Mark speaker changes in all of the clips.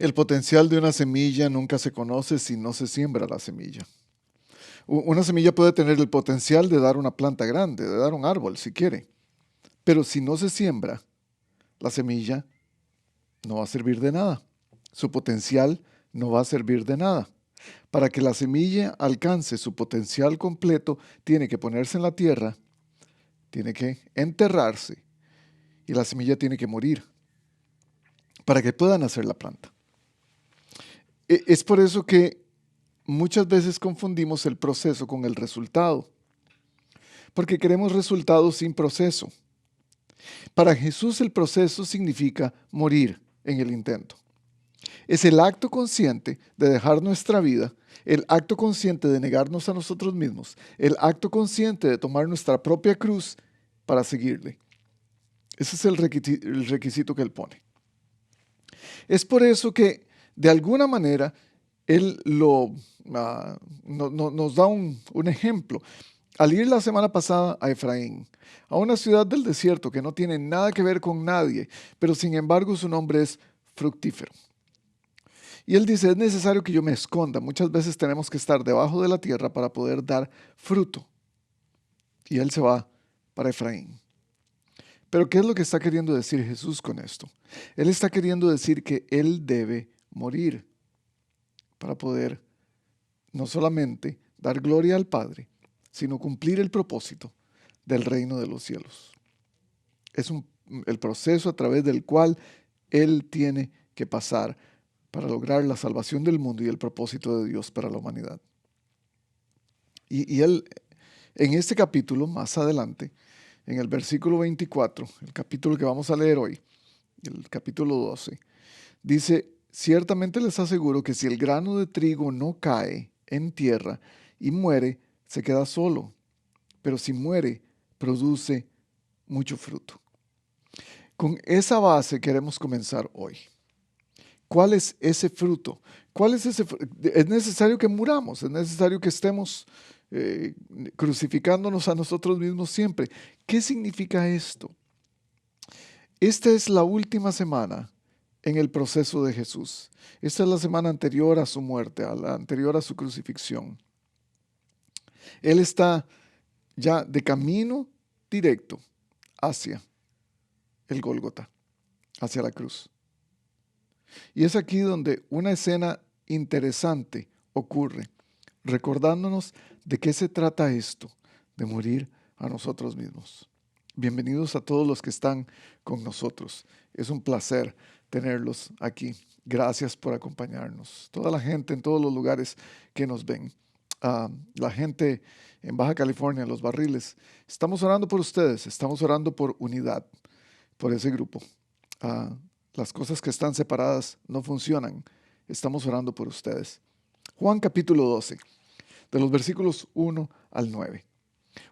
Speaker 1: El potencial de una semilla nunca se conoce si no se siembra la semilla. Una semilla puede tener el potencial de dar una planta grande, de dar un árbol si quiere, pero si no se siembra, la semilla no va a servir de nada. Su potencial no va a servir de nada. Para que la semilla alcance su potencial completo, tiene que ponerse en la tierra, tiene que enterrarse y la semilla tiene que morir para que pueda nacer la planta. Es por eso que muchas veces confundimos el proceso con el resultado, porque queremos resultados sin proceso. Para Jesús el proceso significa morir en el intento. Es el acto consciente de dejar nuestra vida, el acto consciente de negarnos a nosotros mismos, el acto consciente de tomar nuestra propia cruz para seguirle. Ese es el requisito que Él pone. Es por eso que, de alguna manera, Él nos da un ejemplo. Al ir la semana pasada a Efraín, a una ciudad del desierto que no tiene nada que ver con nadie, pero sin embargo su nombre es fructífero. Y él dice, es necesario que yo me esconda. Muchas veces tenemos que estar debajo de la tierra para poder dar fruto. Y él se va para Efraín. Pero ¿qué es lo que está queriendo decir Jesús con esto? Él está queriendo decir que él debe morir para poder no solamente dar gloria al Padre, sino cumplir el propósito del reino de los cielos. Es el proceso a través del cual él tiene que pasar para lograr la salvación del mundo y el propósito de Dios para la humanidad. Y él, en este capítulo, más adelante, en el versículo 24, el capítulo que vamos a leer hoy, el capítulo 12, dice, ciertamente les aseguro que si el grano de trigo no cae en tierra y muere, se queda solo, pero si muere, produce mucho fruto. Con esa base queremos comenzar hoy. ¿Cuál es ese fruto? ¿Cuál es ese fruto? Es necesario que muramos, es necesario que estemos crucificándonos a nosotros mismos siempre. ¿Qué significa esto? Esta es la última semana en el proceso de Jesús. Esta es la semana anterior a su muerte, anterior a su crucifixión. Él está ya de camino directo hacia el Gólgota, hacia la cruz. Y es aquí donde una escena interesante ocurre, recordándonos de qué se trata esto, de morir a nosotros mismos. Bienvenidos a todos los que están con nosotros. Es un placer tenerlos aquí. Gracias por acompañarnos. Toda la gente en todos los lugares que nos ven. La gente en Baja California, en Los Barriles. Estamos orando por ustedes, estamos orando por unidad, por ese grupo. Las cosas que están separadas no funcionan. Estamos orando por ustedes. Juan capítulo 12, de los versículos 1 al 9.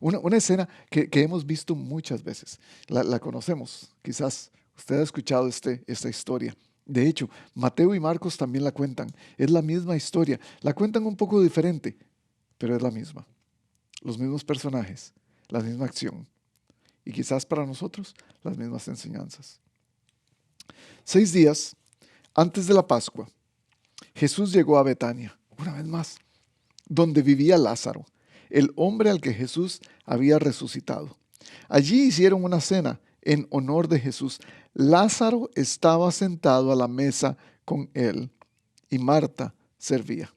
Speaker 1: Una escena que hemos visto muchas veces. La conocemos. Quizás usted ha escuchado esta historia. De hecho, Mateo y Marcos también la cuentan. Es la misma historia. La cuentan un poco diferente, pero es la misma. Los mismos personajes, la misma acción. Y quizás para nosotros, las mismas enseñanzas. 6 días antes de la Pascua, Jesús llegó a Betania, una vez más, donde vivía Lázaro, el hombre al que Jesús había resucitado. Allí hicieron una cena en honor de Jesús. Lázaro estaba sentado a la mesa con él y Marta servía.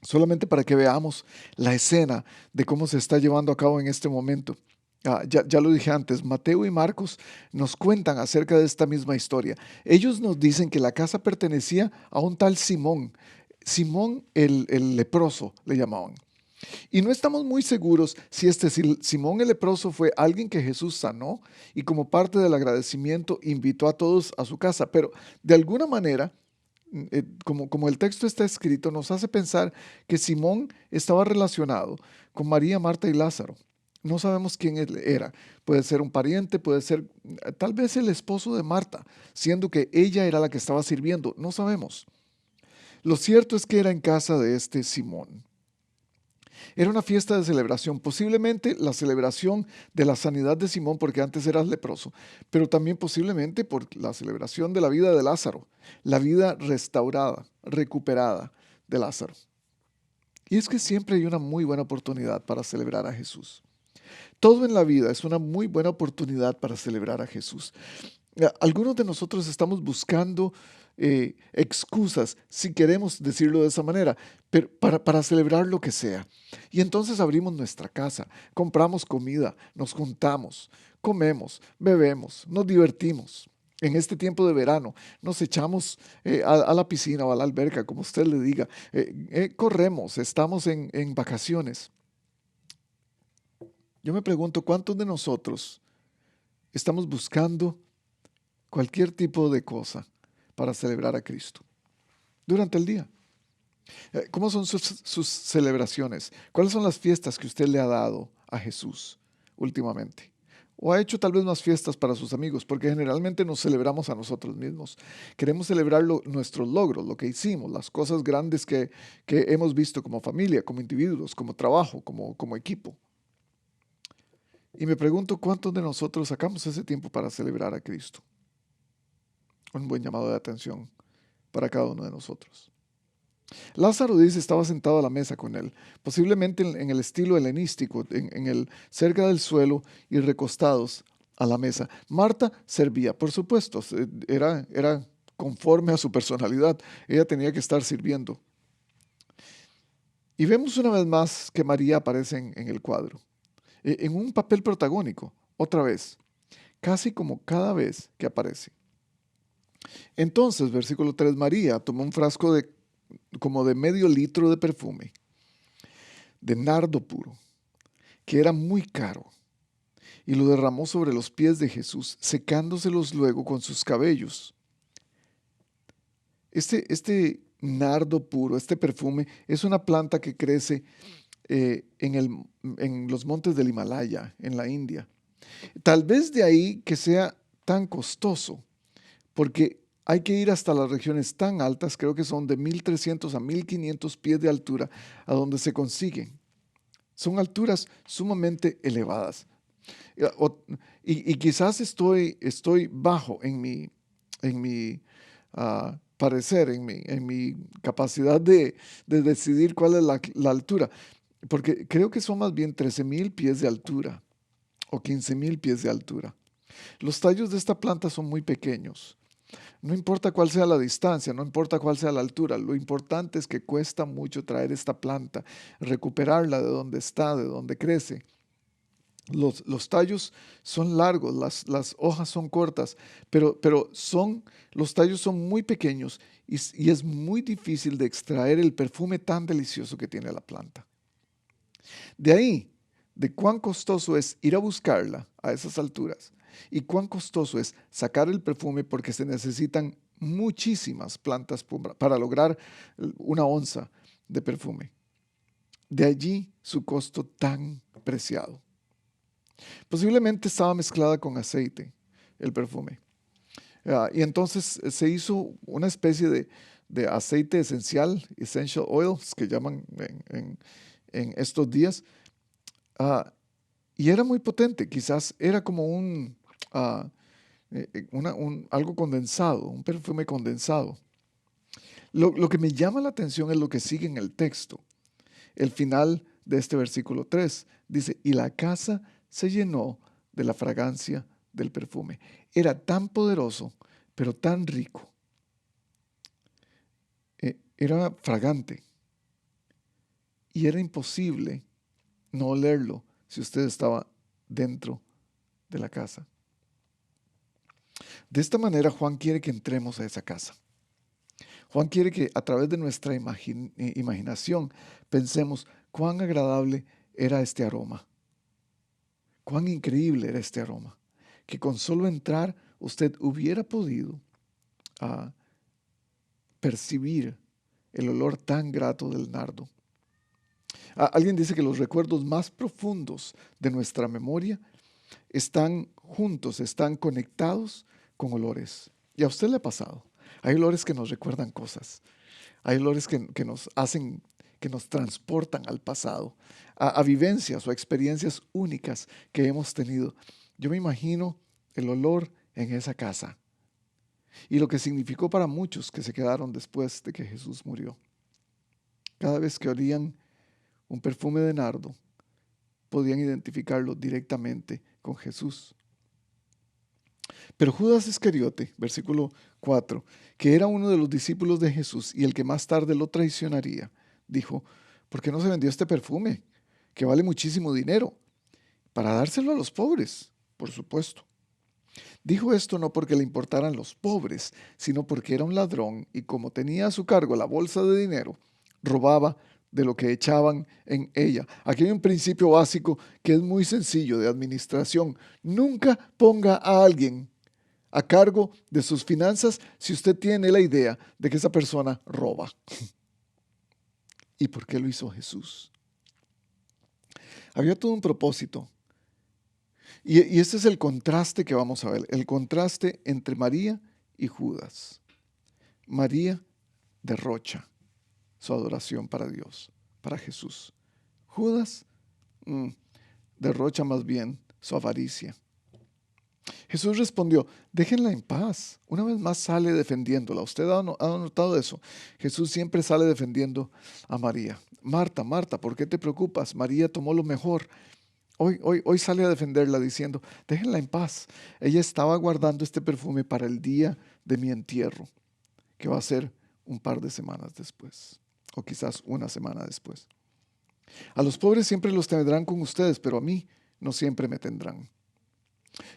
Speaker 1: Solamente para que veamos la escena de cómo se está llevando a cabo en este momento. Ya lo dije antes, Mateo y Marcos nos cuentan acerca de esta misma historia. Ellos nos dicen que la casa pertenecía a un tal Simón. Simón el leproso le llamaban. Y no estamos muy seguros si Simón el leproso fue alguien que Jesús sanó y como parte del agradecimiento invitó a todos a su casa, pero de alguna manera, como el texto está escrito, nos hace pensar que Simón estaba relacionado con María, Marta y Lázaro. No sabemos quién él era. Puede ser un pariente, puede ser tal vez el esposo de Marta, siendo que ella era la que estaba sirviendo. No sabemos. Lo cierto es que era en casa de este Simón. Era una fiesta de celebración, posiblemente la celebración de la sanidad de Simón, porque antes era leproso, pero también posiblemente por la celebración de la vida de Lázaro, la vida restaurada, recuperada de Lázaro. Y es que siempre hay una muy buena oportunidad para celebrar a Jesús. Todo en la vida es una muy buena oportunidad para celebrar a Jesús. Algunos de nosotros estamos buscando excusas, si queremos decirlo de esa manera, pero para celebrar lo que sea. Y entonces abrimos nuestra casa, compramos comida, nos juntamos, comemos, bebemos, nos divertimos. En este tiempo de verano nos echamos a la piscina o a la alberca, como usted le diga, corremos, estamos en vacaciones. Yo me pregunto, ¿cuántos de nosotros estamos buscando cualquier tipo de cosa para celebrar a Cristo durante el día? ¿Cómo son sus celebraciones? ¿Cuáles son las fiestas que usted le ha dado a Jesús últimamente? ¿O ha hecho tal vez más fiestas para sus amigos? Porque generalmente nos celebramos a nosotros mismos. Queremos celebrar nuestros logros, lo que hicimos, las cosas grandes que hemos visto como familia, como individuos, como trabajo, como equipo. Y me pregunto cuántos de nosotros sacamos ese tiempo para celebrar a Cristo. Un buen llamado de atención para cada uno de nosotros. Lázaro dice estaba sentado a la mesa con él, posiblemente en el estilo helenístico, cerca del suelo y recostados a la mesa. Marta servía, por supuesto, era conforme a su personalidad, ella tenía que estar sirviendo. Y vemos una vez más que María aparece en el cuadro, en un papel protagónico, otra vez, casi como cada vez que aparece. Entonces, versículo 3, María tomó un frasco como de medio litro de perfume, de nardo puro, que era muy caro, y lo derramó sobre los pies de Jesús, secándoselos luego con sus cabellos. Este nardo puro, este perfume, es una planta que crece en los montes del Himalaya, en la India. Tal vez de ahí que sea tan costoso, porque hay que ir hasta las regiones tan altas, creo que son de 1.300 a 1.500 pies de altura, a donde se consiguen. Son alturas sumamente elevadas. Y quizás estoy bajo en mi parecer, en mi capacidad de decidir cuál es la altura, porque creo que son más bien 13.000 pies de altura o 15.000 pies de altura. Los tallos de esta planta son muy pequeños. No importa cuál sea la distancia, no importa cuál sea la altura, lo importante es que cuesta mucho traer esta planta, recuperarla de donde está, de donde crece. Los tallos son largos, las hojas son cortas, pero los tallos son muy pequeños y es muy difícil de extraer el perfume tan delicioso que tiene la planta. De ahí, de cuán costoso es ir a buscarla a esas alturas y cuán costoso es sacar el perfume porque se necesitan muchísimas plantas para lograr una onza de perfume. De allí su costo tan preciado. Posiblemente estaba mezclada con aceite el perfume. Y entonces se hizo una especie de aceite esencial, essential oils, que llaman en estos días. Y era muy potente, quizás era como algo condensado, un perfume condensado. Lo que me llama la atención es lo que sigue en el texto. El final de este versículo 3 dice, y la casa se llenó de la fragancia del perfume. Era tan poderoso, pero tan rico. Era fragante. Y era imposible no olerlo si usted estaba dentro de la casa. De esta manera, Juan quiere que entremos a esa casa. Juan quiere que a través de nuestra imaginación pensemos cuán agradable era este aroma. Cuán increíble era este aroma, que con solo entrar usted hubiera podido percibir el olor tan grato del nardo. Alguien dice que los recuerdos más profundos de nuestra memoria están juntos, están conectados con olores. ¿Y a usted le ha pasado? Hay olores que nos recuerdan cosas, hay olores que nos hacen que nos transportan al pasado, a vivencias o a experiencias únicas que hemos tenido. Yo me imagino el olor en esa casa y lo que significó para muchos que se quedaron después de que Jesús murió. Cada vez que olían un perfume de nardo, podían identificarlo directamente con Jesús. Pero Judas Iscariote, versículo 4, que era uno de los discípulos de Jesús y el que más tarde lo traicionaría, dijo: ¿por qué no se vendió este perfume, que vale muchísimo dinero, para dárselo a los pobres? Por supuesto. Dijo esto no porque le importaran los pobres, sino porque era un ladrón y como tenía a su cargo la bolsa de dinero, robaba de lo que echaban en ella. Aquí hay un principio básico que es muy sencillo de administración. Nunca ponga a alguien a cargo de sus finanzas si usted tiene la idea de que esa persona roba. ¿Y por qué lo hizo Jesús? Había todo un propósito. Y este es el contraste que vamos a ver, el contraste entre María y Judas. María derrocha su adoración para Dios, para Jesús. Judas derrocha más bien su avaricia. Jesús respondió: déjenla en paz. Una vez más sale defendiéndola. ¿Usted ha notado eso? Jesús siempre sale defendiendo a María. Marta, Marta, ¿por qué te preocupas? María tomó lo mejor. Hoy sale a defenderla diciendo: déjenla en paz. Ella estaba guardando este perfume para el día de mi entierro, que va a ser un par de semanas después, o quizás una semana después. A los pobres siempre los tendrán con ustedes, pero a mí no siempre me tendrán.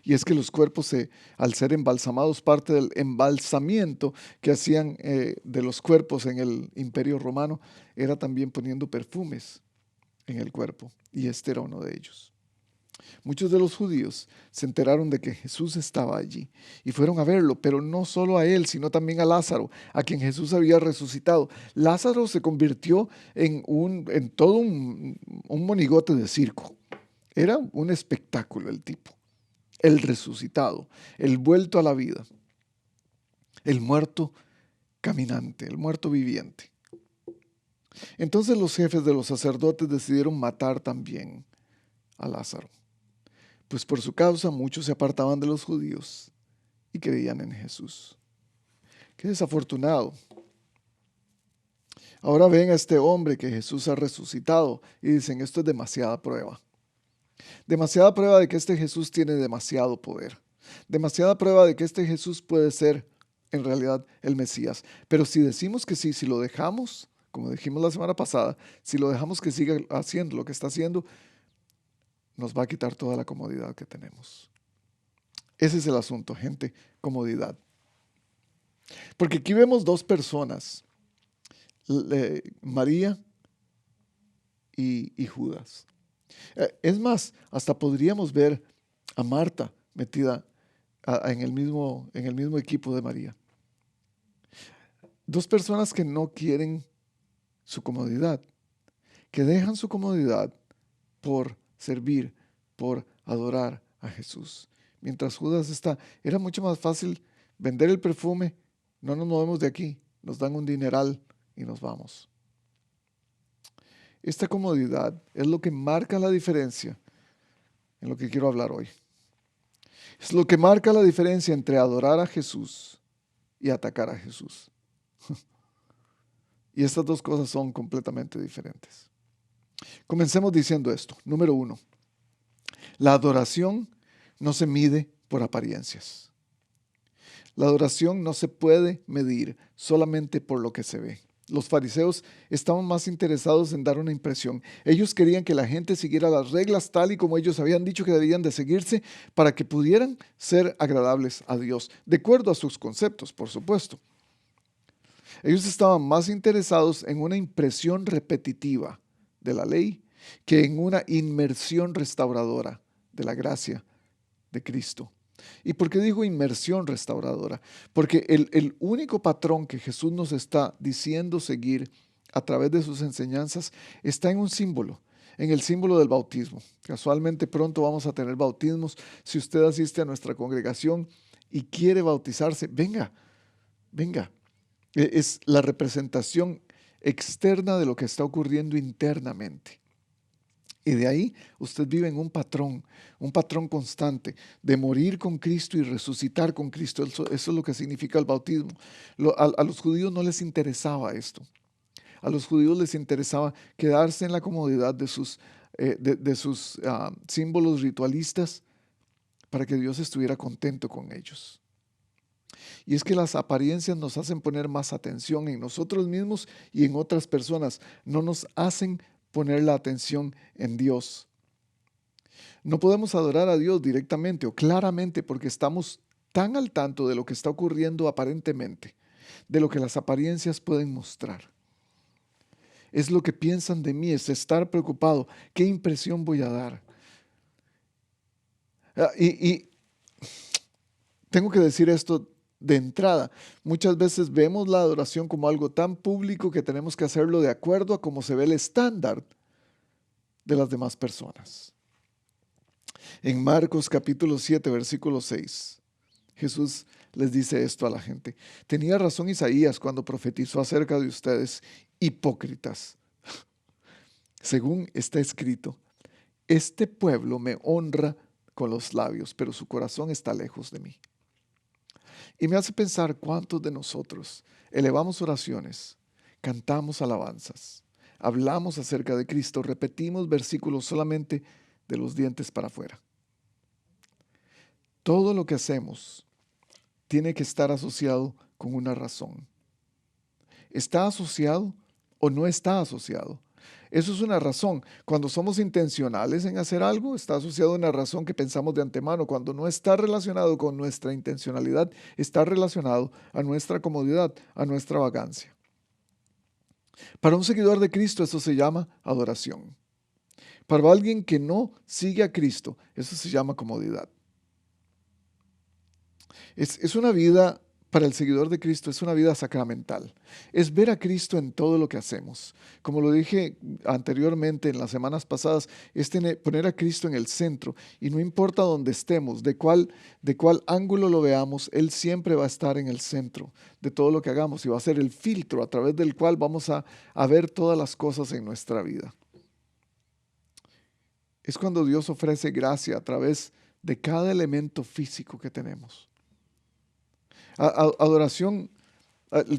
Speaker 1: Y es que los cuerpos, al ser embalsamados, parte del embalsamiento que hacían de los cuerpos en el Imperio Romano, era también poniendo perfumes en el cuerpo, y este era uno de ellos. Muchos de los judíos se enteraron de que Jesús estaba allí y fueron a verlo, pero no solo a él, sino también a Lázaro, a quien Jesús había resucitado. Lázaro se convirtió en todo un monigote de circo. Era un espectáculo el tipo, el resucitado, el vuelto a la vida, el muerto caminante, el muerto viviente. Entonces los jefes de los sacerdotes decidieron matar también a Lázaro, pues por su causa muchos se apartaban de los judíos y creían en Jesús. Qué desafortunado. Ahora ven a este hombre que Jesús ha resucitado y dicen: esto es demasiada prueba. Demasiada prueba de que este Jesús tiene demasiado poder. Demasiada prueba de que este Jesús puede ser en realidad el Mesías. Pero si decimos que sí, si lo dejamos, como dijimos la semana pasada, si lo dejamos que siga haciendo lo que está haciendo, nos va a quitar toda la comodidad que tenemos. Ese es el asunto, gente, comodidad. Porque aquí vemos dos personas, María y Judas. Es más, hasta podríamos ver a Marta metida en el mismo equipo de María. Dos personas que no quieren su comodidad, que dejan su comodidad por servir, por adorar a Jesús. Mientras Judas era mucho más fácil vender el perfume, no nos movemos de aquí, nos dan un dineral y nos vamos. Esta comodidad es lo que marca la diferencia en lo que quiero hablar hoy. Es lo que marca la diferencia entre adorar a Jesús y atacar a Jesús. Y estas dos cosas son completamente diferentes. Comencemos diciendo esto. Número 1. La adoración no se mide por apariencias. La adoración no se puede medir solamente por lo que se ve. Los fariseos estaban más interesados en dar una impresión. Ellos querían que la gente siguiera las reglas tal y como ellos habían dicho que debían de seguirse para que pudieran ser agradables a Dios, de acuerdo a sus conceptos, por supuesto. Ellos estaban más interesados en una impresión repetitiva de la ley que en una inmersión restauradora de la gracia de Cristo. ¿Y por qué digo inmersión restauradora? Porque el único patrón que Jesús nos está diciendo seguir a través de sus enseñanzas está en un símbolo, en el símbolo del bautismo. Casualmente pronto vamos a tener bautismos. Si usted asiste a nuestra congregación y quiere bautizarse, venga. Es la representación externa de lo que está ocurriendo internamente. Y de ahí usted vive en un patrón constante de morir con Cristo y resucitar con Cristo. Eso es lo que significa el bautismo. A los judíos no les interesaba esto. A los judíos les interesaba quedarse en la comodidad de sus símbolos ritualistas para que Dios estuviera contento con ellos. Y es que las apariencias nos hacen poner más atención en nosotros mismos y en otras personas. No nos hacen poner la atención en Dios. No podemos adorar a Dios directamente o claramente porque estamos tan al tanto de lo que está ocurriendo aparentemente, de lo que las apariencias pueden mostrar. Es lo que piensan de mí, es estar preocupado. ¿Qué impresión voy a dar? Y tengo que decir esto de entrada. Muchas veces vemos la adoración como algo tan público que tenemos que hacerlo de acuerdo a cómo se ve el estándar de las demás personas. En Marcos capítulo 7, versículo 6, Jesús les dice esto a la gente. Tenía razón Isaías cuando profetizó acerca de ustedes, hipócritas. Según está escrito, este pueblo me honra con los labios, pero su corazón está lejos de mí. Y me hace pensar cuántos de nosotros elevamos oraciones, cantamos alabanzas, hablamos acerca de Cristo, repetimos versículos solamente de los dientes para afuera. Todo lo que hacemos tiene que estar asociado con una razón. ¿Está asociado o no está asociado? Eso es una razón. Cuando somos intencionales en hacer algo, está asociado a una razón que pensamos de antemano. Cuando no está relacionado con nuestra intencionalidad, está relacionado a nuestra comodidad, a nuestra vagancia. Para un seguidor de Cristo, eso se llama adoración. Para alguien que no sigue a Cristo, eso se llama comodidad. Es una vida, para el seguidor de Cristo, es una vida sacramental. Es ver a Cristo en todo lo que hacemos. Como lo dije anteriormente en las semanas pasadas, es poner a Cristo en el centro. Y no importa dónde estemos, de cuál ángulo lo veamos, Él siempre va a estar en el centro de todo lo que hagamos y va a ser el filtro a través del cual vamos a ver todas las cosas en nuestra vida. Es cuando Dios ofrece gracia a través de cada elemento físico que tenemos. Adoración,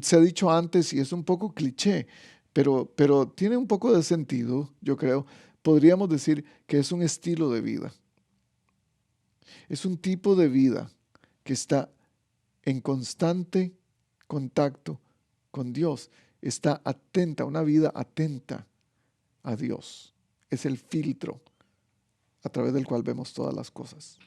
Speaker 1: se ha dicho antes y es un poco cliché, pero tiene un poco de sentido, yo creo. Podríamos decir que es un estilo de vida. Es un tipo de vida que está en constante contacto con Dios. Está atenta, una vida atenta a Dios. Es el filtro a través del cual vemos todas las cosas.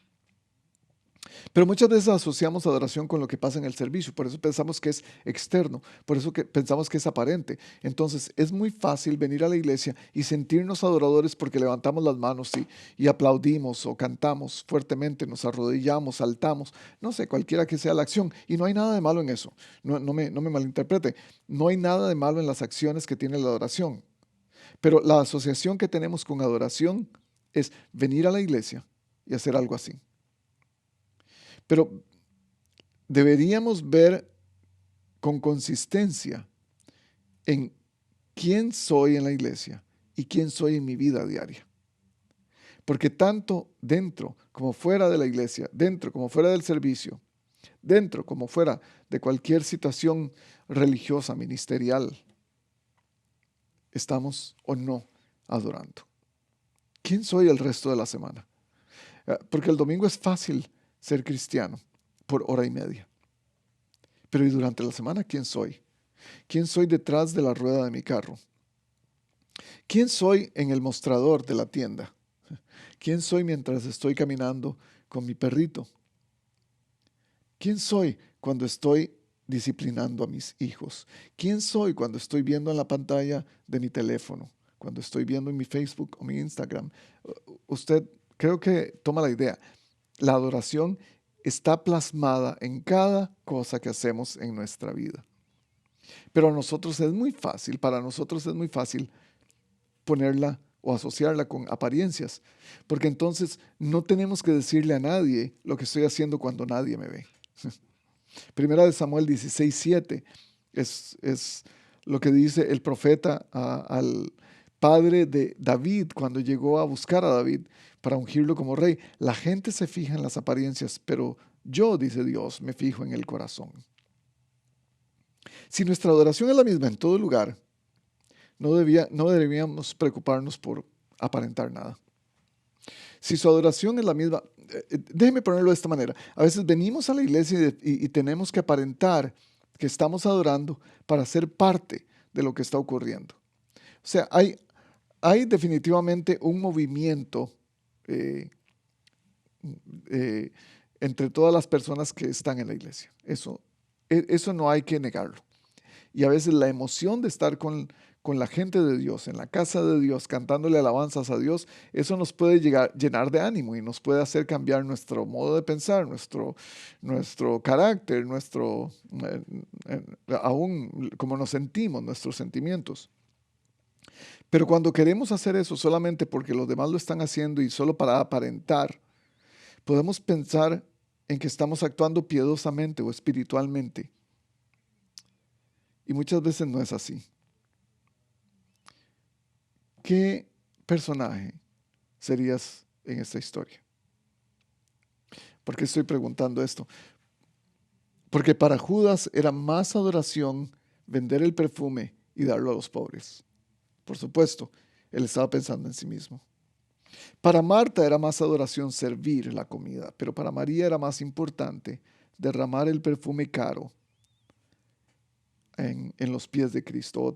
Speaker 1: Pero muchas veces asociamos adoración con lo que pasa en el servicio, por eso pensamos que es externo, por eso que pensamos que es aparente. Entonces es muy fácil venir a la iglesia y sentirnos adoradores porque levantamos las manos y aplaudimos o cantamos fuertemente, nos arrodillamos, saltamos, no sé, cualquiera que sea la acción. Y no hay nada de malo en eso, no me malinterprete, no hay nada de malo en las acciones que tiene la adoración. Pero la asociación que tenemos con adoración es venir a la iglesia y hacer algo así. Pero deberíamos ver con consistencia en quién soy en la iglesia y quién soy en mi vida diaria. Porque tanto dentro como fuera de la iglesia, dentro como fuera del servicio, dentro como fuera de cualquier situación religiosa, ministerial, estamos o no adorando. ¿Quién soy el resto de la semana? Porque el domingo es fácil ser cristiano por hora y media. Pero ¿y durante la semana quién soy? ¿Quién soy detrás de la rueda de mi carro? ¿Quién soy en el mostrador de la tienda? ¿Quién soy mientras estoy caminando con mi perrito? ¿Quién soy cuando estoy disciplinando a mis hijos? ¿Quién soy cuando estoy viendo en la pantalla de mi teléfono? Cuando estoy viendo en mi Facebook o mi Instagram. Usted creo que toma la idea. La adoración está plasmada en cada cosa que hacemos en nuestra vida. Pero para nosotros es muy fácil ponerla o asociarla con apariencias, porque entonces no tenemos que decirle a nadie lo que estoy haciendo cuando nadie me ve. Primera de Samuel 16:7 es lo que dice el profeta al padre de David cuando llegó a buscar a David para ungirlo como rey. La gente se fija en las apariencias, pero yo, dice Dios, me fijo en el corazón. Si nuestra adoración es la misma en todo lugar, no deberíamos preocuparnos por aparentar nada. Si su adoración es la misma, déjeme ponerlo de esta manera. A veces venimos a la iglesia y tenemos que aparentar que estamos adorando para ser parte de lo que está ocurriendo. O sea, hay definitivamente un movimiento eh, eh, entre todas las personas que están en la iglesia. Eso no hay que negarlo. Y a veces la emoción de estar con la gente de Dios, en la casa de Dios, cantándole alabanzas a Dios, eso nos puede llenar de ánimo y nos puede hacer cambiar nuestro modo de pensar, nuestro carácter, aún como nos sentimos, nuestros sentimientos. Pero cuando queremos hacer eso solamente porque los demás lo están haciendo y solo para aparentar, podemos pensar en que estamos actuando piadosamente o espiritualmente. Y muchas veces no es así. ¿Qué personaje serías en esta historia? ¿Por qué estoy preguntando esto? Porque para Judas era más adoración vender el perfume y darlo a los pobres. Por supuesto, él estaba pensando en sí mismo. Para Marta era más adoración servir la comida, pero para María era más importante derramar el perfume caro en los pies de Cristo.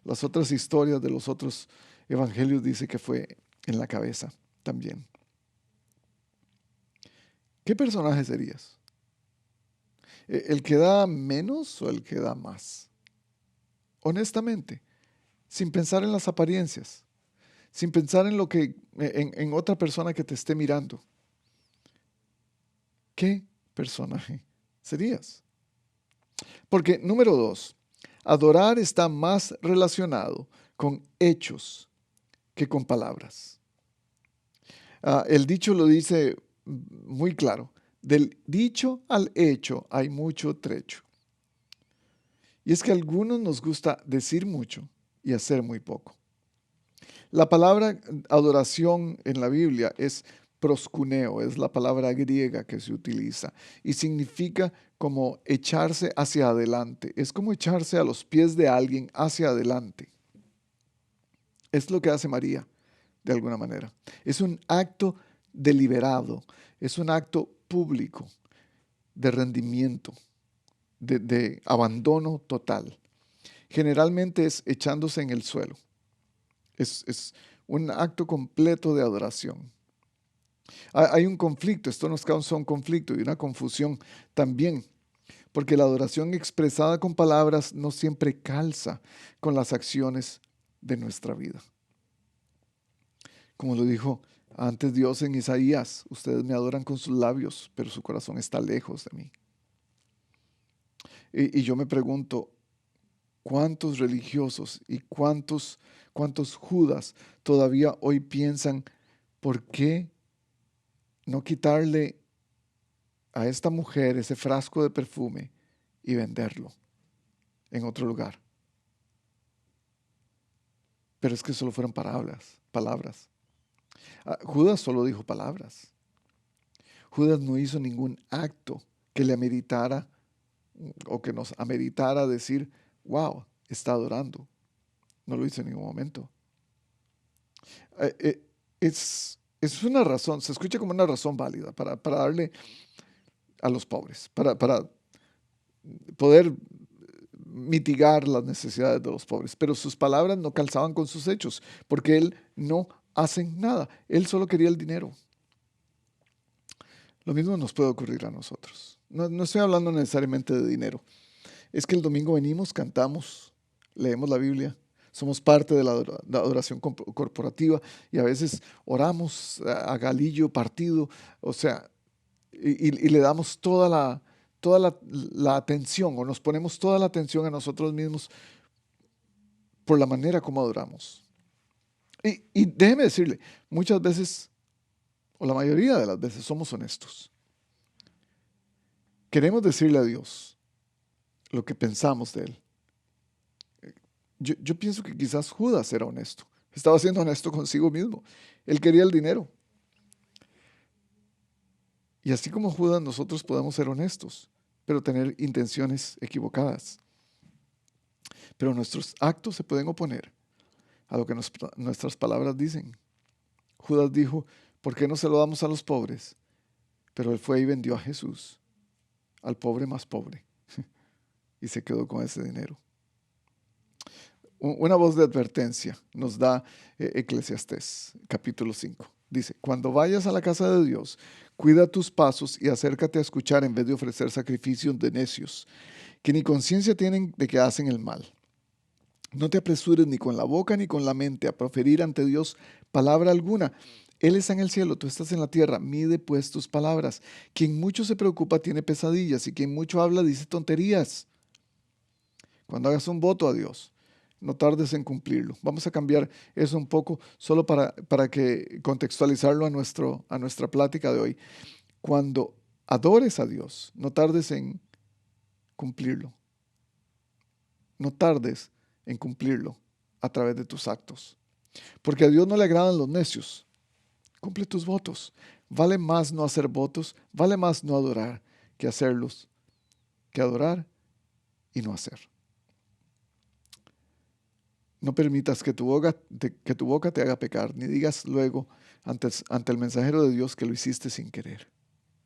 Speaker 1: Las otras historias de los otros evangelios dice que fue en la cabeza también. ¿Qué personaje serías? ¿El que da menos o el que da más? Honestamente, sin pensar en las apariencias, sin pensar en en otra persona que te esté mirando. ¿Qué personaje serías? Porque, número 2, adorar está más relacionado con hechos que con palabras. El dicho lo dice muy claro. Del dicho al hecho hay mucho trecho. Y es que a algunos nos gusta decir mucho y hacer muy poco. La palabra adoración en la Biblia es proskuneo, es la palabra griega que se utiliza y significa como echarse hacia adelante. Es como echarse a los pies de alguien hacia adelante. Es lo que hace María, de alguna manera. Es un acto deliberado, es un acto público de rendimiento, de abandono total. Generalmente es echándose en el suelo. Es un acto completo de adoración. Hay un conflicto, esto nos causa un conflicto y una confusión también, porque la adoración expresada con palabras no siempre calza con las acciones de nuestra vida. Como lo dijo antes Dios en Isaías, ustedes me adoran con sus labios, pero su corazón está lejos de mí. Y yo me pregunto, ¿cuántos religiosos y cuántos Judas todavía hoy piensan, ¿por qué no quitarle a esta mujer ese frasco de perfume y venderlo en otro lugar? Pero es que solo fueron palabras. Judas solo dijo palabras. Judas no hizo ningún acto que le ameritara o que nos ameritara decir, wow, está adorando. No lo hizo en ningún momento. Es una razón, se escucha como una razón válida para darle a los pobres, para poder mitigar las necesidades de los pobres. Pero sus palabras no calzaban con sus hechos, porque él no hace nada. Él solo quería el dinero. Lo mismo nos puede ocurrir a nosotros. No estoy hablando necesariamente de dinero. Es que el domingo venimos, cantamos, leemos la Biblia, somos parte de la adoración corporativa y a veces oramos a galillo partido, o sea, y le damos toda la atención o nos ponemos toda la atención a nosotros mismos por la manera como adoramos. Y déjeme decirle, muchas veces, o la mayoría de las veces, somos honestos. Queremos decirle a Dios lo que pensamos de Él. Yo pienso que quizás Judas era honesto. Estaba siendo honesto consigo mismo. Él quería el dinero. Y así como Judas, nosotros podemos ser honestos, pero tener intenciones equivocadas. Pero nuestros actos se pueden oponer a lo que nuestras palabras dicen. Judas dijo, ¿por qué no se lo damos a los pobres? Pero él fue y vendió a Jesús, al pobre más pobre, y se quedó con ese dinero. Una voz de advertencia nos da Eclesiastés, capítulo 5. Dice, cuando vayas a la casa de Dios, cuida tus pasos y acércate a escuchar en vez de ofrecer sacrificios de necios, que ni conciencia tienen de que hacen el mal. No te apresures ni con la boca ni con la mente a proferir ante Dios palabra alguna. Él está en el cielo, tú estás en la tierra. Mide pues tus palabras. Quien mucho se preocupa tiene pesadillas y quien mucho habla dice tonterías. Cuando hagas un voto a Dios, no tardes en cumplirlo. Vamos a cambiar eso un poco solo para que contextualizarlo a nuestra plática de hoy. Cuando adores a Dios, no tardes en cumplirlo. No tardes en cumplirlo a través de tus actos. Porque a Dios no le agradan los necios. Cumple tus votos. Vale más no hacer votos, vale más no adorar que hacerlos, que adorar y no hacer. No permitas que tu boca te haga pecar, ni digas luego ante el mensajero de Dios que lo hiciste sin querer.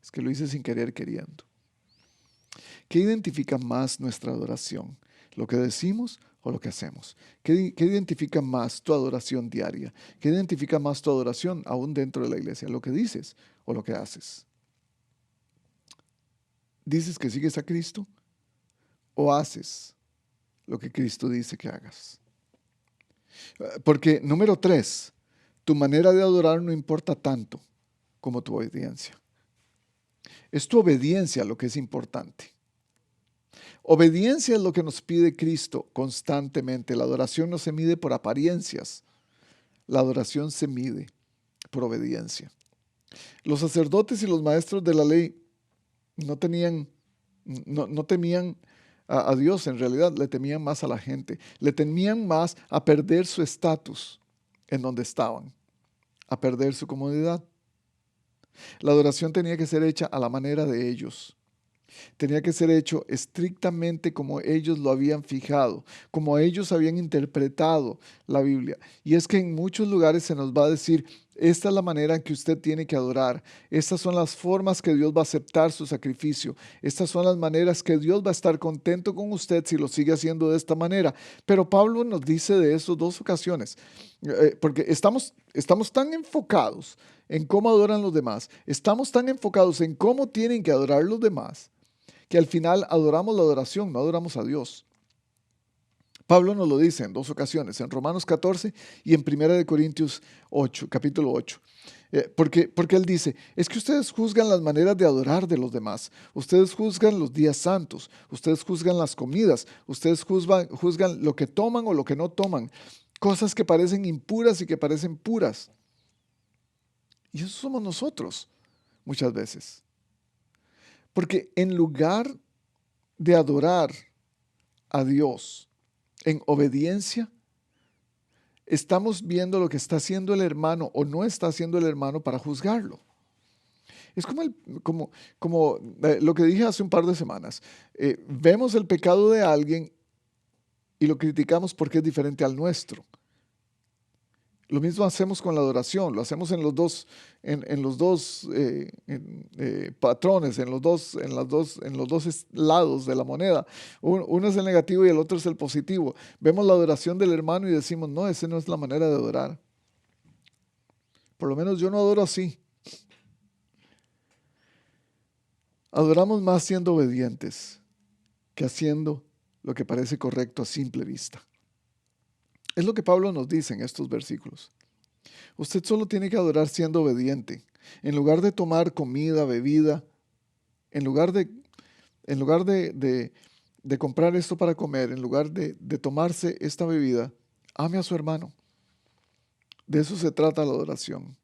Speaker 1: Es que lo hice sin querer queriendo. ¿Qué identifica más nuestra adoración? ¿Lo que decimos o lo que hacemos? ¿Qué identifica más tu adoración diaria? ¿Qué identifica más tu adoración aún dentro de la iglesia? ¿Lo que dices o lo que haces? ¿Dices que sigues a Cristo o haces lo que Cristo dice que hagas? Porque número 3, tu manera de adorar no importa tanto como tu obediencia. Es tu obediencia lo que es importante. Obediencia es lo que nos pide Cristo constantemente. La adoración no se mide por apariencias. La adoración se mide por obediencia. Los sacerdotes y los maestros de la ley no temían a Dios en realidad, le temían más a la gente. Le temían más a perder su estatus en donde estaban, a perder su comodidad. La adoración tenía que ser hecha a la manera de ellos. Tenía que ser hecho estrictamente como ellos lo habían fijado, como ellos habían interpretado la Biblia. Y es que en muchos lugares se nos va a decir, esta es la manera en que usted tiene que adorar, estas son las formas que Dios va a aceptar su sacrificio, estas son las maneras que Dios va a estar contento con usted si lo sigue haciendo de esta manera. Pero Pablo nos dice de eso 2 ocasiones, porque estamos tan enfocados en cómo adoran los demás, estamos tan enfocados en cómo tienen que adorar los demás, que al final adoramos la adoración, no adoramos a Dios. Pablo nos lo dice en 2 ocasiones, en Romanos 14 y en 1 Corintios 8, capítulo 8. Porque él dice, es que ustedes juzgan las maneras de adorar de los demás, ustedes juzgan los días santos, ustedes juzgan las comidas, ustedes juzgan lo que toman o lo que no toman, cosas que parecen impuras y que parecen puras. Y eso somos nosotros muchas veces. Porque en lugar de adorar a Dios en obediencia, estamos viendo lo que está haciendo el hermano o no está haciendo el hermano para juzgarlo. Es como lo que dije hace un par de semanas. Vemos el pecado de alguien y lo criticamos porque es diferente al nuestro. Lo mismo hacemos con la adoración, lo hacemos en los dos patrones, en los dos lados de la moneda. Uno es el negativo y el otro es el positivo. Vemos la adoración del hermano y decimos, no, esa no es la manera de adorar. Por lo menos yo no adoro así. Adoramos más siendo obedientes que haciendo lo que parece correcto a simple vista. Es lo que Pablo nos dice en estos versículos. Usted solo tiene que adorar siendo obediente. En lugar de tomar comida, bebida, en lugar de comprar esto para comer, en lugar de tomarse esta bebida, ame a su hermano. De eso se trata la adoración.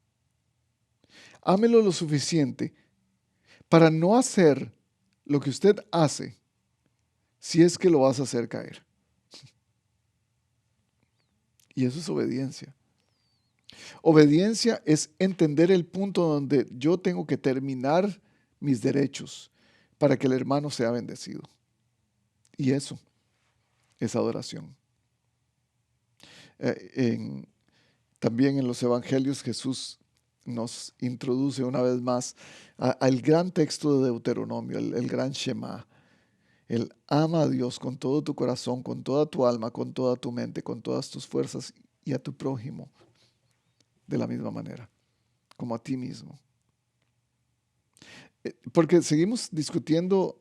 Speaker 1: Ámelo lo suficiente para no hacer lo que usted hace si es que lo vas a hacer caer. Y eso es obediencia. Obediencia es entender el punto donde yo tengo que terminar mis derechos para que el hermano sea bendecido. Y eso es adoración. Eh, en- También en los evangelios Jesús nos introduce una vez más al gran texto de Deuteronomio, el gran Shema. El ama a Dios con todo tu corazón, con toda tu alma, con toda tu mente, con todas tus fuerzas y a tu prójimo de la misma manera, como a ti mismo. Porque seguimos discutiendo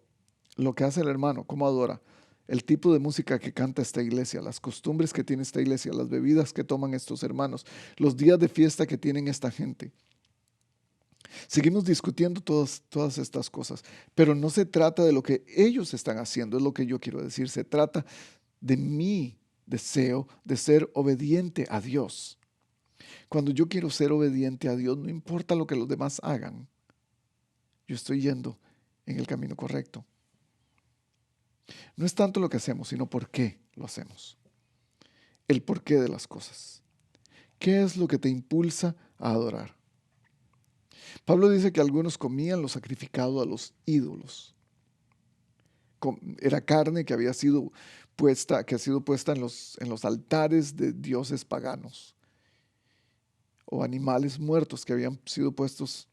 Speaker 1: lo que hace el hermano, cómo adora, el tipo de música que canta esta iglesia, las costumbres que tiene esta iglesia, las bebidas que toman estos hermanos, los días de fiesta que tienen esta gente. Seguimos discutiendo todas estas cosas, pero no se trata de lo que ellos están haciendo, es lo que yo quiero decir, se trata de mi deseo de ser obediente a Dios. Cuando yo quiero ser obediente a Dios, no importa lo que los demás hagan, yo estoy yendo en el camino correcto. No es tanto lo que hacemos, sino por qué lo hacemos. El porqué de las cosas. ¿Qué es lo que te impulsa a adorar? Pablo dice que algunos comían lo sacrificado a los ídolos. Era carne que había sido puesta, que ha sido puesta en los altares de dioses paganos, o animales muertos que habían sido puestos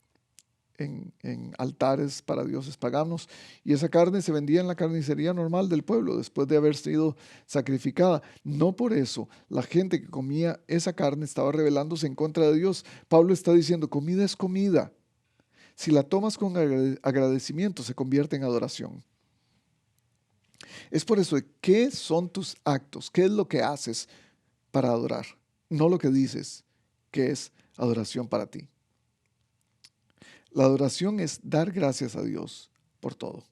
Speaker 1: en altares para dioses paganos, y esa carne se vendía en la carnicería normal del pueblo después de haber sido sacrificada. No por eso la gente que comía esa carne estaba rebelándose en contra de Dios. Pablo está diciendo, comida es comida. Si la tomas con agradecimiento, se convierte en adoración. Es por eso, ¿qué son tus actos? ¿Qué es lo que haces para adorar? No lo que dices que es adoración para ti. La adoración es dar gracias a Dios por todo.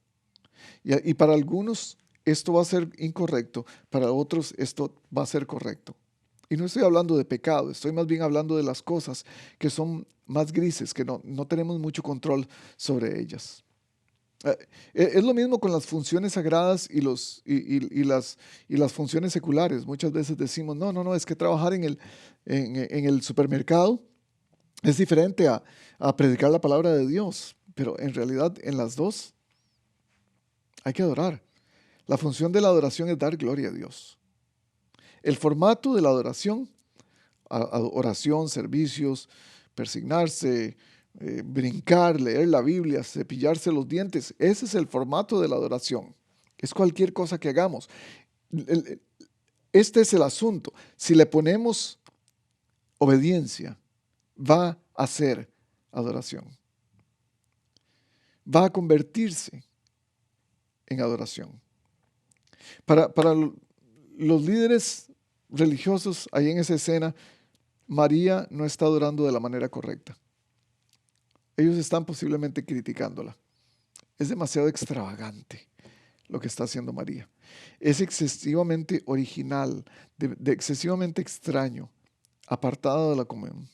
Speaker 1: Y para algunos esto va a ser incorrecto, para otros esto va a ser correcto. Y no estoy hablando de pecado, estoy más bien hablando de las cosas que son más grises, que no tenemos mucho control sobre ellas. Es lo mismo con las funciones sagradas y las funciones seculares. Muchas veces decimos, no, es que trabajar en el supermercado es diferente a predicar la palabra de Dios, pero en realidad en las dos hay que adorar. La función de la adoración es dar gloria a Dios. El formato de la adoración, oración, servicios, persignarse, brincar, leer la Biblia, cepillarse los dientes, ese es el formato de la adoración. Es cualquier cosa que hagamos. Este es el asunto. Si le ponemos obediencia, va a ser adoración. Va a convertirse en adoración. Para los líderes religiosos ahí en esa escena, María no está adorando de la manera correcta. Ellos están posiblemente criticándola. Es demasiado extravagante lo que está haciendo María. Es excesivamente original, de excesivamente extraño, apartada de la comunión.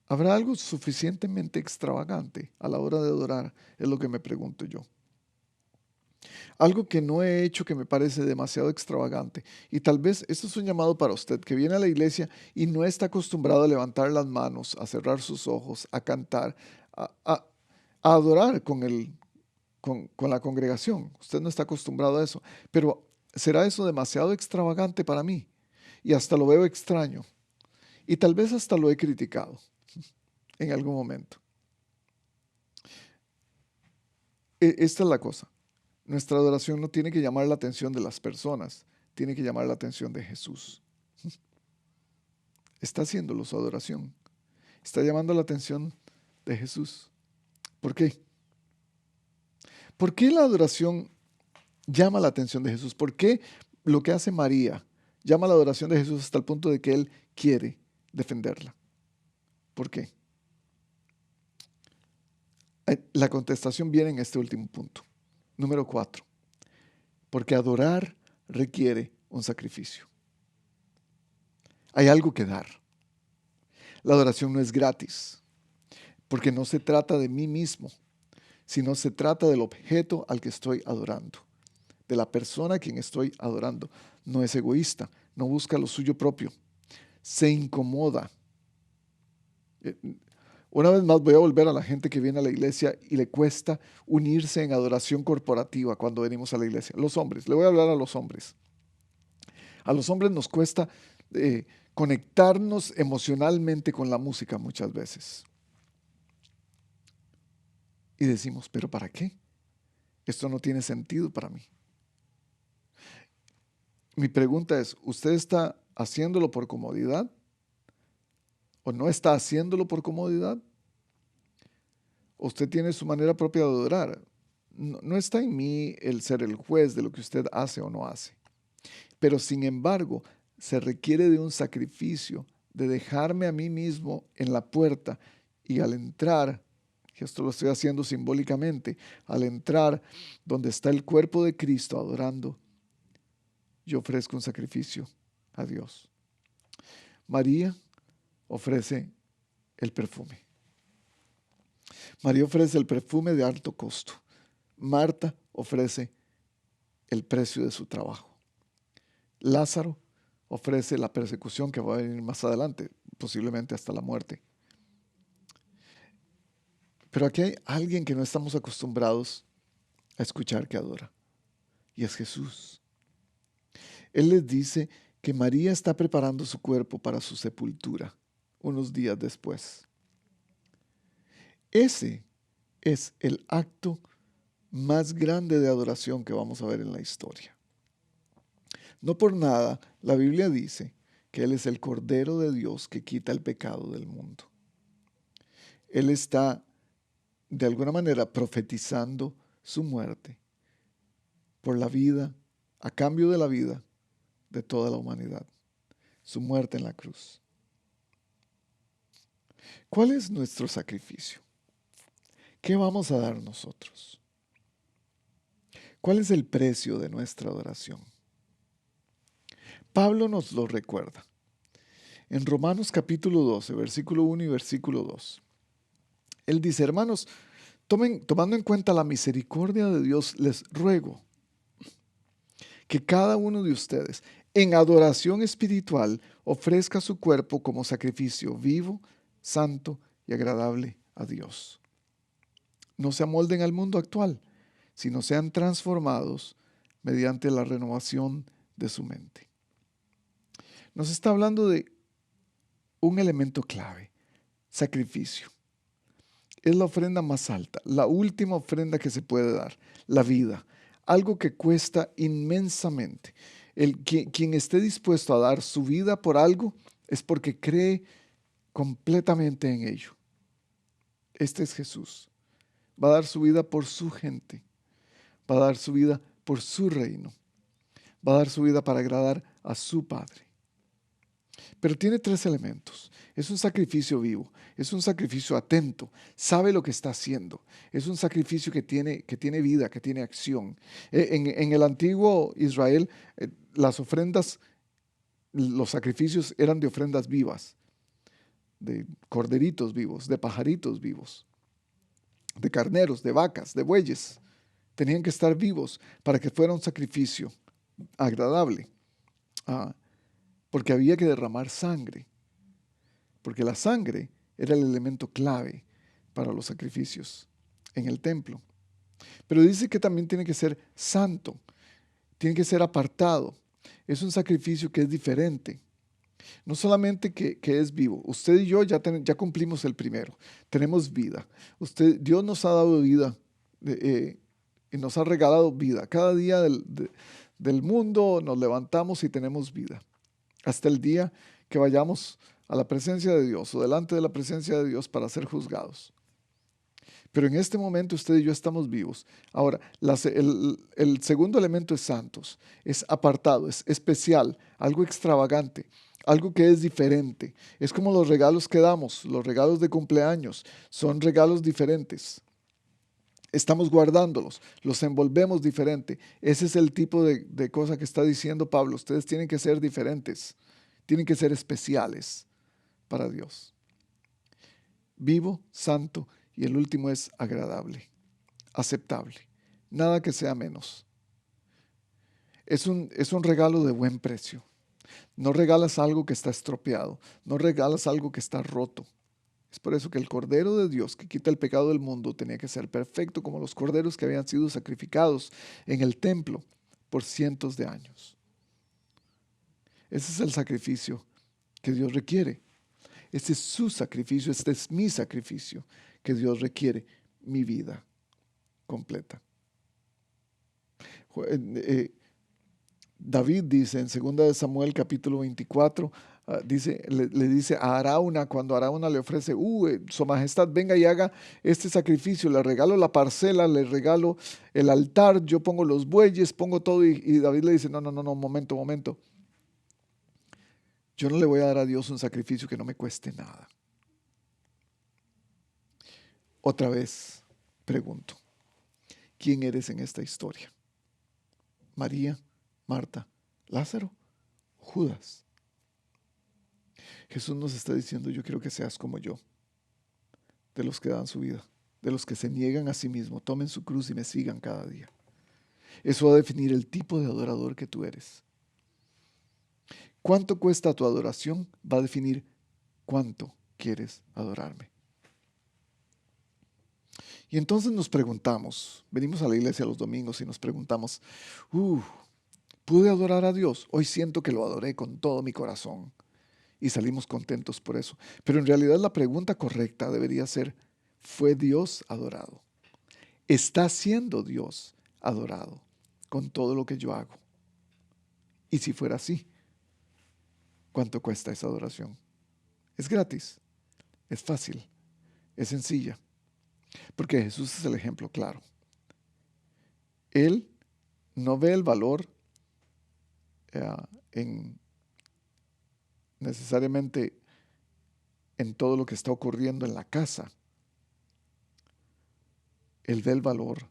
Speaker 1: ¿Habrá algo suficientemente extravagante a la hora de adorar? Es lo que me pregunto yo. Algo que no he hecho que me parece demasiado extravagante. Y tal vez esto es un llamado para usted que viene a la iglesia y no está acostumbrado a levantar las manos, a cerrar sus ojos, a cantar, a adorar con la congregación. Usted no está acostumbrado a eso. Pero ¿será eso demasiado extravagante para mí? Y hasta lo veo extraño. Y tal vez hasta lo he criticado en algún momento. Esta es la cosa. Nuestra adoración no tiene que llamar la atención de las personas, tiene que llamar la atención de Jesús. Está haciéndolo su adoración. Está llamando la atención de Jesús. ¿Por qué? ¿Por qué la adoración llama la atención de Jesús? ¿Por qué lo que hace María llama la adoración de Jesús hasta el punto de que Él quiere defenderla? ¿Por qué? La contestación viene en este último punto. Número 4. Porque adorar requiere un sacrificio. Hay algo que dar. La adoración no es gratis, porque no se trata de mí mismo, sino se trata del objeto al que estoy adorando. de la persona a quien estoy adorando. No es egoísta, no busca lo suyo propio, se incomoda. Una vez más voy a volver a la gente que viene a la iglesia y le cuesta unirse en adoración corporativa cuando venimos a la iglesia. Los hombres, le voy a hablar a los hombres. A los hombres nos cuesta conectarnos emocionalmente con la música muchas veces. Y decimos, ¿pero para qué? Esto no tiene sentido para mí. Mi pregunta es, ¿usted está haciéndolo por comodidad? ¿O no está haciéndolo por comodidad? ¿O usted tiene su manera propia de adorar? No está en mí el ser el juez de lo que usted hace o no hace. Pero sin embargo, se requiere de un sacrificio, de dejarme a mí mismo en la puerta y al entrar, que esto lo estoy haciendo simbólicamente, al entrar donde está el cuerpo de Cristo adorando, yo ofrezco un sacrificio a Dios. María ofrece el perfume. María ofrece el perfume de alto costo. Marta ofrece el precio de su trabajo. Lázaro ofrece la persecución que va a venir más adelante, posiblemente hasta la muerte. Pero aquí hay alguien que no estamos acostumbrados a escuchar que adora, y es Jesús. Él les dice que María está preparando su cuerpo para su sepultura unos días después. Ese es el acto más grande de adoración que vamos a ver en la historia. No por nada, la Biblia dice que Él es el Cordero de Dios que quita el pecado del mundo. Él está, de alguna manera, profetizando su muerte por la vida, a cambio de la vida de toda la humanidad. Su muerte en la cruz. ¿Cuál es nuestro sacrificio? ¿Qué vamos a dar nosotros? ¿Cuál es el precio de nuestra adoración? Pablo nos lo recuerda. En Romanos capítulo 12, versículo 1 y versículo 2. Él dice, hermanos, tomando en cuenta la misericordia de Dios, les ruego que cada uno de ustedes, en adoración espiritual, ofrezca su cuerpo como sacrificio vivo, santo y agradable a Dios. No se amolden al mundo actual, sino sean transformados mediante la renovación de su mente. Nos está hablando de un elemento clave, sacrificio. Es la ofrenda más alta, la última ofrenda que se puede dar, la vida, algo que cuesta inmensamente. Quien esté dispuesto a dar su vida por algo es porque cree completamente en ello. Este es Jesús. Va a dar su vida por su gente, va a dar su vida por su reino, va a dar su vida para agradar a su Padre. Pero tiene tres elementos. Es un sacrificio vivo, es un sacrificio atento, sabe lo que está haciendo. Es un sacrificio que tiene vida, que tiene acción. En el antiguo Israel, las ofrendas, los sacrificios eran de ofrendas vivas, de corderitos vivos, de pajaritos vivos, de carneros, de vacas, de bueyes. Tenían que estar vivos para que fuera un sacrificio agradable. Porque había que derramar sangre, porque la sangre era el elemento clave para los sacrificios en el templo. Pero dice que también tiene que ser santo, tiene que ser apartado. Es un sacrificio que es diferente. No solamente que es vivo. Usted y yo ya cumplimos el primero. Tenemos vida. Dios nos ha dado vida y nos ha regalado vida. Cada día del mundo nos levantamos y tenemos vida. Hasta el día que vayamos a la presencia de Dios o delante de la presencia de Dios para ser juzgados. Pero en este momento usted y yo estamos vivos. Ahora, el segundo elemento es santos, es apartado, es especial, algo extravagante, algo que es diferente. Es como los regalos que damos, los regalos de cumpleaños, son regalos diferentes. Estamos guardándolos, los envolvemos diferente. Ese es el tipo de cosa que está diciendo Pablo. Ustedes tienen que ser diferentes, tienen que ser especiales para Dios. Vivo, santo y el último es agradable, aceptable. Nada que sea menos. Es un regalo de buen precio. No regalas algo que está estropeado, no regalas algo que está roto. Es por eso que el Cordero de Dios que quita el pecado del mundo tenía que ser perfecto como los corderos que habían sido sacrificados en el templo por cientos de años. Ese es el sacrificio que Dios requiere. Este es su sacrificio, este es mi sacrificio que Dios requiere, mi vida completa. David dice en 2 de Samuel capítulo 24, le dice a Arauna, cuando Arauna le ofrece, su majestad, venga y haga este sacrificio, le regalo la parcela, le regalo el altar, yo pongo los bueyes, pongo todo, y David le dice, no, momento. Yo no le voy a dar a Dios un sacrificio que no me cueste nada. Otra vez pregunto, ¿quién eres en esta historia? ¿María, Marta, Lázaro, Judas? Jesús nos está diciendo, yo quiero que seas como yo, de los que dan su vida, de los que se niegan a sí mismos, tomen su cruz y me sigan cada día. Eso va a definir el tipo de adorador que tú eres. ¿Cuánto cuesta tu adoración? Va a definir cuánto quieres adorarme. Y entonces nos preguntamos, venimos a la iglesia los domingos y nos preguntamos, ¿pude adorar a Dios? Hoy siento que lo adoré con todo mi corazón. Y salimos contentos por eso. Pero en realidad la pregunta correcta debería ser, ¿fue Dios adorado? ¿Está siendo Dios adorado con todo lo que yo hago? Y si fuera así, ¿cuánto cuesta esa adoración? Es gratis, es fácil, es sencilla, porque Jesús es el ejemplo claro. Él no ve el valor en necesariamente en todo lo que está ocurriendo en la casa. Él ve el valor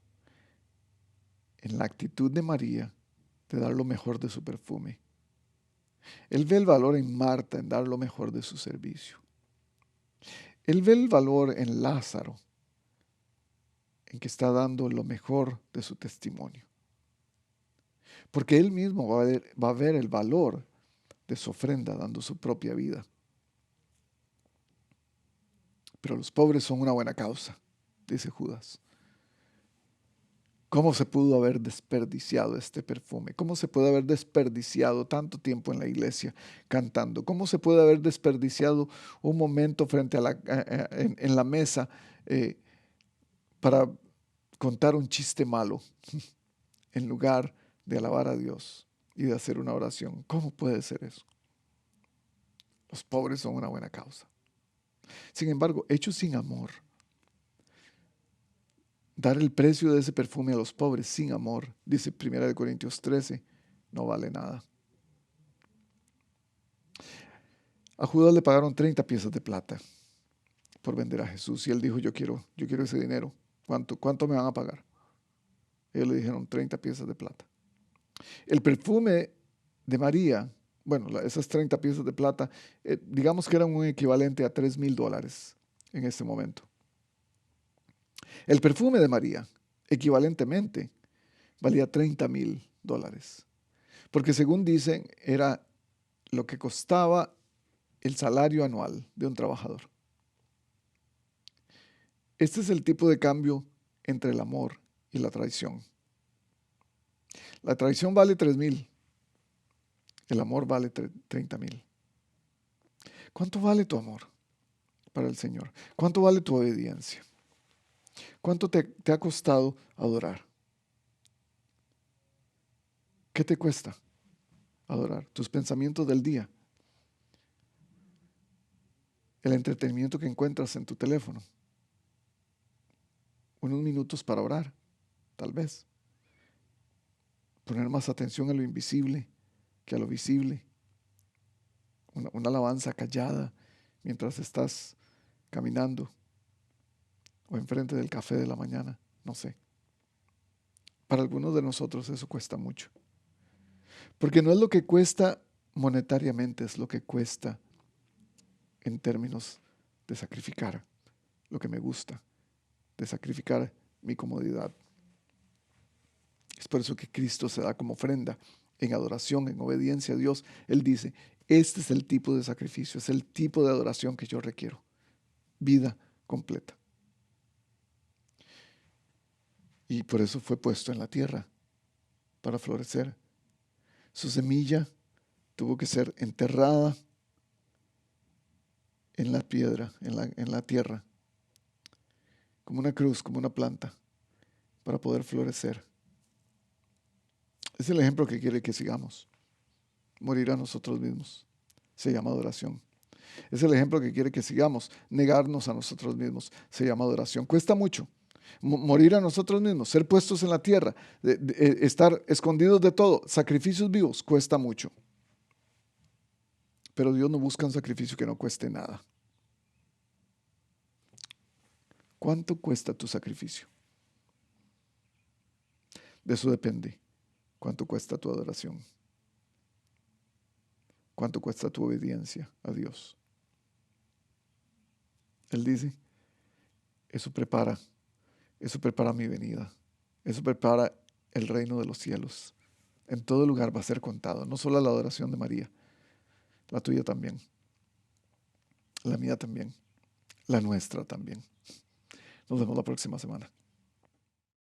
Speaker 1: en la actitud de María de dar lo mejor de su perfume. Él ve el valor en Marta en dar lo mejor de su servicio. Él ve el valor en Lázaro en que está dando lo mejor de su testimonio. Porque él mismo va a ver el valor de su ofrenda dando su propia vida. Pero los pobres son una buena causa, dice Judas. ¿Cómo se pudo haber desperdiciado este perfume? ¿Cómo se puede haber desperdiciado tanto tiempo en la iglesia cantando? ¿Cómo se puede haber desperdiciado un momento frente a en la mesa para contar un chiste malo en lugar de alabar a Dios y de hacer una oración? ¿Cómo puede ser eso? Los pobres son una buena causa. Sin embargo, hechos sin amor, dar el precio de ese perfume a los pobres sin amor, dice 1 Corintios 13, no vale nada. A Judas le pagaron 30 piezas de plata por vender a Jesús y él dijo, yo quiero ese dinero. ¿Cuánto me van a pagar? Ellos le dijeron 30 piezas de plata. El perfume de María, bueno, esas 30 piezas de plata, digamos que eran un equivalente a $3,000 en ese momento. El perfume de María, equivalentemente, valía $30,000. Porque según dicen, era lo que costaba el salario anual de un trabajador. Este es el tipo de cambio entre el amor y la traición. La traición vale 3,000. El amor vale 30,000. ¿Cuánto vale tu amor para el Señor? ¿Cuánto vale tu obediencia? ¿Cuánto te ha costado adorar? ¿Qué te cuesta adorar? Tus pensamientos del día. El entretenimiento que encuentras en tu teléfono. Unos minutos para orar, tal vez. Poner más atención a lo invisible que a lo visible. Una alabanza callada mientras estás caminando o enfrente del café de la mañana, no sé. Para algunos de nosotros eso cuesta mucho. Porque no es lo que cuesta monetariamente, es lo que cuesta en términos de sacrificar lo que me gusta, de sacrificar mi comodidad. Es por eso que Cristo se da como ofrenda en adoración, en obediencia a Dios, Él dice, este es el tipo de sacrificio, es el tipo de adoración que yo requiero. Vida completa. Y por eso fue puesto en la tierra, para florecer. Su semilla tuvo que ser enterrada en la piedra, en la tierra, como una cruz, como una planta, para poder florecer. Es el ejemplo que quiere que sigamos. Morir a nosotros mismos. Se llama adoración. Es el ejemplo que quiere que sigamos. Negarnos a nosotros mismos. Se llama adoración. Cuesta mucho. Morir a nosotros mismos, ser puestos en la tierra, estar escondidos de todo, sacrificios vivos, cuesta mucho. Pero Dios no busca un sacrificio que no cueste nada. ¿Cuánto cuesta tu sacrificio? De eso depende. ¿Cuánto cuesta tu adoración? ¿Cuánto cuesta tu obediencia a Dios? Él dice, eso prepara mi venida. Eso prepara el reino de los cielos. En todo lugar va a ser contado, no solo la adoración de María, la tuya también, la mía también, la nuestra también. Nos vemos la próxima semana.